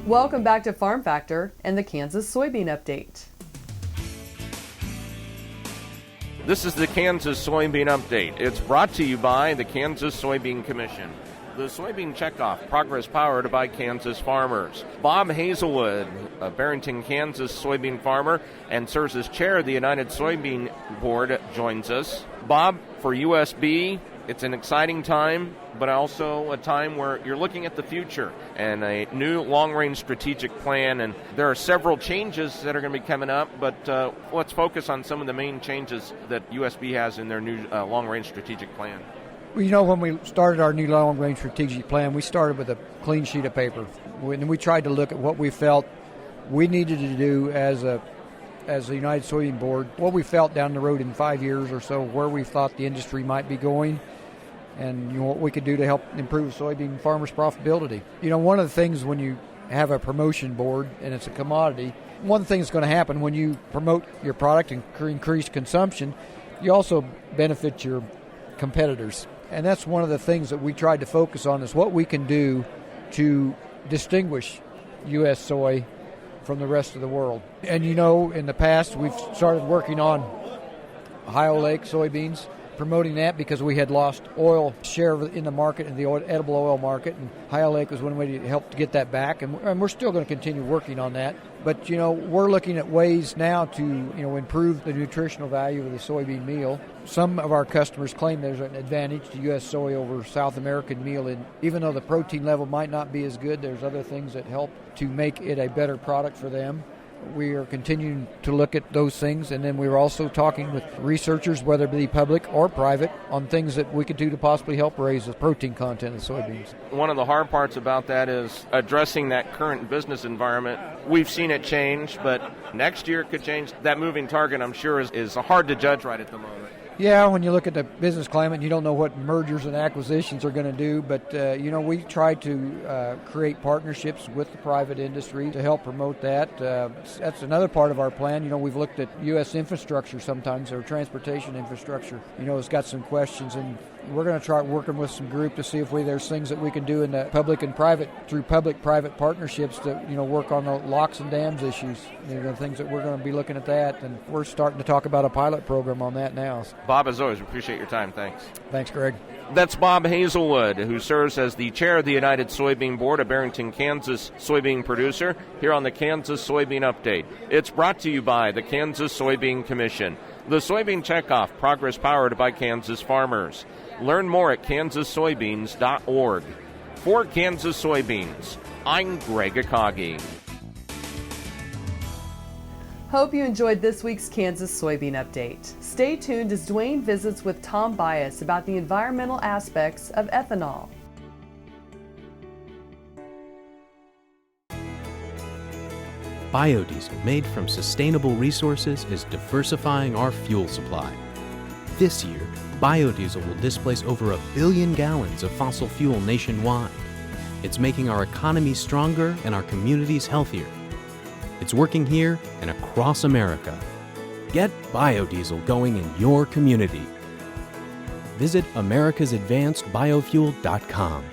Welcome back to Farm Factor and the Kansas Soybean Update. This is the Kansas Soybean Update. It's brought to you by the Kansas Soybean Commission. The Soybean Checkoff, progress powered by Kansas farmers. Bob Haselwood, a Berryton, Kansas soybean farmer and serves as chair of the United Soybean Board, joins us. Bob, for USB, it's an exciting time, but also a time where you're looking at the future and a new long-range strategic plan. And there are several changes that are going to be coming up, but let's focus on some of the main changes that USB has in their new long-range strategic plan. Well, you know, when we started our new long-range strategic plan, we started with a clean sheet of paper. And we tried to look at what we felt we needed to do as the United Soybean Board, what we felt down the road in 5 years or so, where we thought the industry might be going, and you know what we could do to help improve soybean farmers' profitability. You know, one of the things when you have a promotion board and it's a commodity, one thing that's going to happen when you promote your product and increase consumption, you also benefit your competitors. And that's one of the things that we tried to focus on, is what we can do to distinguish U.S. soy from the rest of the world. And you know, in the past, we've started working on high oleic soybeans, promoting that because we had lost oil share in the market, in the edible oil market, and high oleic was one way to help to get that back, and we're still going to continue working on that. But you know, we're looking at ways now to improve the nutritional value of the soybean meal. Some of our customers claim there's an advantage to U.S. soy over South American meal, and even though the protein level might not be as good, there's other things that help to make it a better product for them. We are continuing to look at those things, and then we were also talking with researchers, whether it be public or private, on things that we could do to possibly help raise the protein content of soybeans. One of the hard parts about that is addressing that current business environment. We've seen it change, but next year it could change. That moving target, I'm sure, is hard to judge right at the moment. Yeah, when you look at the business climate, you don't know what mergers and acquisitions are going to do, but we try to create partnerships with the private industry to help promote that. That's another part of our plan. You know, we've looked at U.S. infrastructure sometimes, or transportation infrastructure. It's got some questions, and we're going to try working with some group to see if there's things that we can do in the public and private, through public-private partnerships, to work on the locks and dams issues. The things that we're going to be looking at that, and we're starting to talk about a pilot program on that now. Bob, as always, appreciate your time. Thanks. Thanks, Greg. That's Bob Haselwood, who serves as the chair of the United Soybean Board, a Berryton, Kansas soybean producer, here on the Kansas Soybean Update. It's brought to you by the Kansas Soybean Commission. The Soybean Checkoff, progress powered by Kansas farmers. Learn more at kansassoybeans.org. For Kansas Soybeans, I'm Greg Akagi. Hope you enjoyed this week's Kansas Soybean Update. Stay tuned as Dwayne visits with Tom Bias about the environmental aspects of ethanol. Biodiesel made from sustainable resources is diversifying our fuel supply. This year, biodiesel will displace over 1 billion gallons of fossil fuel nationwide. It's making our economy stronger and our communities healthier. It's working here and across America. Get biodiesel going in your community. Visit americasadvancedbiofuel.com.